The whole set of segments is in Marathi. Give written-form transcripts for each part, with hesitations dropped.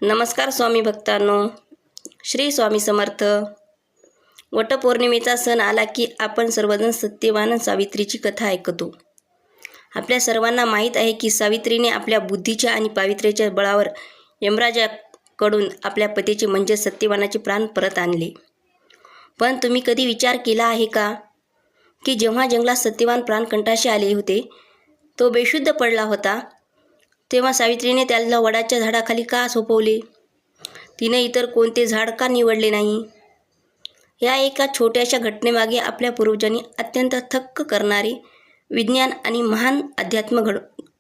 नमस्कार स्वामी भक्तांनो, श्री स्वामी समर्थ. वटपौर्णिमेचा सण आला की आपण सर्वजण सत्यवान सावित्रीची कथा ऐकतो. आपल्या सर्वांना माहीत आहे की सावित्रीने आपल्या बुद्धीच्या आणि पावित्र्याच्या बळावर यमराजाकडून आपल्या पतीचे म्हणजे सत्यवानाचे प्राण परत आणले. पण तुम्ही कधी विचार केला आहे का की जेव्हा जंगलात सत्यवान प्राणकंठाशी आले होते, तो बेशुद्ध पडला होता, तेव्हा सावित्रीने त्याला वडाच्या झाडाखाली का सोपवले? तिने इतर कोणते झाड का निवडले नाही? या एका छोट्याशा घटनेमागे आपल्या पूर्वजांनी अत्यंत थक्क करणारे विज्ञान आणि महान अध्यात्म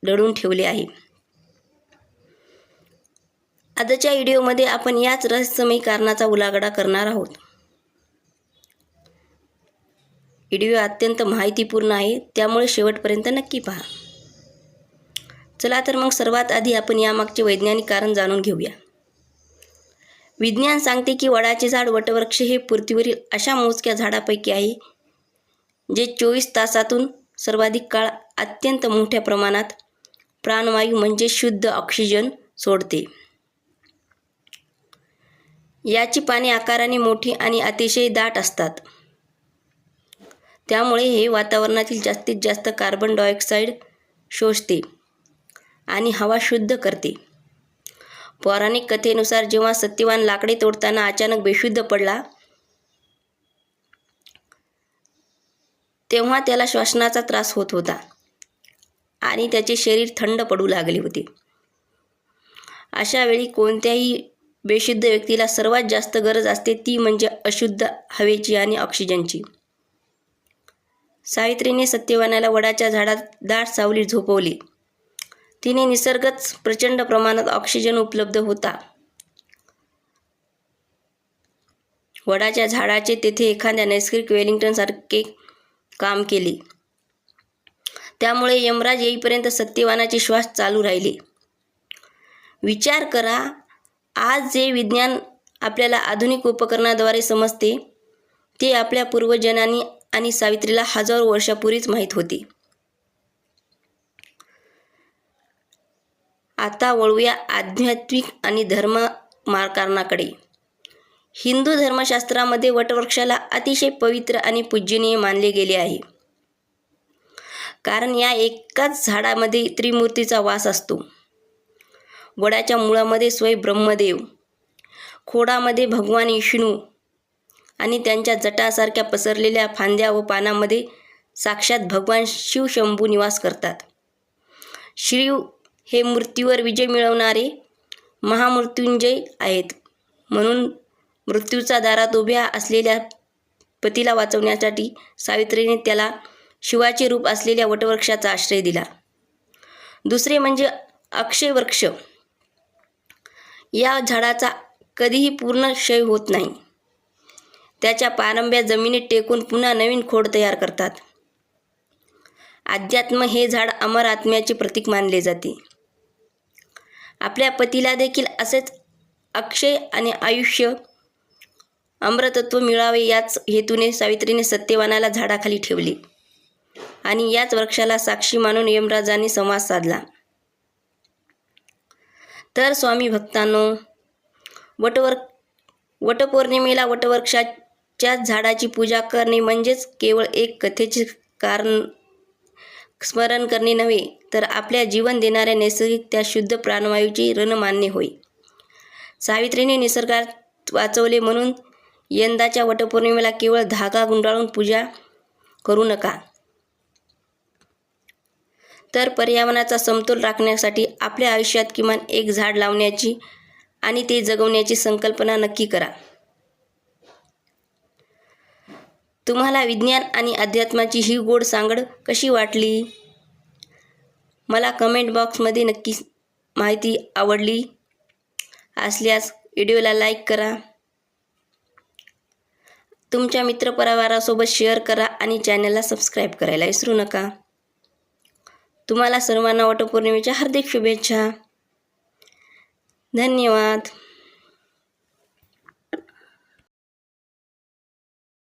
दडून ठेवले आहे. आजच्या व्हिडिओमध्ये आपण याच रहस्यमयी कारणाचा उलगडा करणार आहोत. व्हिडिओ अत्यंत माहितीपूर्ण आहे, त्यामुळे शेवटपर्यंत नक्की पहा. चला तर मग सर्वात आधी आपण यामागचे वैज्ञानिक कारण जाणून घेऊया. विज्ञान सांगते की वडाचे झाड वटवृक्ष हे पृथ्वीवरील अशा मोजक्या झाडापैकी आहे जे 24 तासातून सर्वाधिक काळ अत्यंत मोठ्या प्रमाणात प्राणवायू म्हणजे शुद्ध ऑक्सिजन सोडते. याची पाने आकाराने मोठी आणि अतिशय दाट असतात. त्यामुळे हे वातावरणातील जास्तीत जास्त कार्बन डायऑक्साईड शोषते आणि हवा शुद्ध करते. पौराणिक कथेनुसार जेव्हा सत्यवान लाकडे तोडताना अचानक बेशुद्ध पडला, तेव्हा त्याला श्वसनाचा त्रास होत होता आणि त्याचे शरीर थंड पडू लागले होते. अशा वेळी कोणत्याही बेशुद्ध व्यक्तीला सर्वात जास्त गरज असते ती म्हणजे अशुद्ध हवेची आणि ऑक्सिजनची. सावित्रीने सत्यवानाला वडाच्या झाडात दाट सावलीत झोपवले. तिने निसर्गच प्रचंड प्रमाणात ऑक्सिजन उपलब्ध होता. वडाच्या झाडाचे तेथे एखाद्या नैसर्गिक वेलिंग्टनसारखे काम केले. त्यामुळे यमराज येईपर्यंत सत्यवानाचे श्वास चालू राहिले. विचार करा, आज जे विज्ञान आपल्याला आधुनिक उपकरणाद्वारे समजते ते आपल्या पूर्वजांनी आणि सावित्रीला हजारो वर्षापूर्वीच माहीत होते. आता वळूया आध्यात्मिक आणि धर्म कारणाकडे. हिंदू धर्मशास्त्रामध्ये वटवृक्षाला अतिशय पवित्र आणि पूजनीय मानले गेले आहे. कारण या एकाच झाडामध्ये त्रिमूर्तीचा वास असतो. वडाच्या मुळामध्ये स्वयं ब्रह्मदेव, खोडामध्ये भगवान विष्णू आणि त्यांच्या जटासारख्या पसरलेल्या फांद्या व पानांमध्ये साक्षात भगवान शिवशंभू निवास करतात. शिव हे मृत्यूवर विजय मिळवणारे महामृत्युंजय आहेत. म्हणून मृत्यूच्या दारात उभ्या असलेल्या पतीला वाचवण्यासाठी सावित्रीने त्याला शिवाचे रूप असलेल्या वटवृक्षाचा आश्रय दिला. दुसरे म्हणजे अक्षय वृक्ष. या झाडाचा कधीही पूर्ण क्षय होत नाही. त्याच्या पारंब्या जमिनीत टेकून पुन्हा नवीन खोड तयार करतात. अध्यात्म हे झाड अमर आत्म्याचे प्रतीक मानले जाते. आपल्या पतीला देखील असेच अक्षय आणि आयुष्य अमरतत्व मिळावे याच हेतूने सावित्रीने सत्यवानाला झाडाखाली ठेवले आणि याच वृक्षाला साक्षी मानून यमराजांनी संवाद साधला. तर स्वामी भक्तांनो, वटपौर्णिमेला वटवृक्षाच्या झाडाची पूजा करणे म्हणजेच केवळ एक कथेचे कारण स्मरण करणे नव्हे, तर आपल्या जीवन देणाऱ्या नैसर्गिक त्या शुद्ध प्राणवायूची रणमान्य होय. सावित्रीने निसर्गात वाचवले म्हणून यंदाच्या वटपौर्णिमेला केवळ धागा गुंडाळून पूजा करू नका, तर पर्यावरणाचा समतोल राखण्यासाठी आपल्या आयुष्यात किमान एक झाड लावण्याची आणि ते जगवण्याची संकल्पना नक्की करा. तुम्हाला विज्ञान आणि अध्यात्माची ही गोड सांगड कशी वाटली? मला कमेंट बॉक्समध्ये नक्की माहिती आवडली असल्यास व्हिडिओला लाईक करा, तुमच्या मित्रपरिवारासोबत शेअर करा आणि चॅनलला सबस्क्राईब करायला विसरू नका. तुम्हाला सर्वांना वटपौर्णिमेच्या हार्दिक शुभेच्छा. धन्यवाद.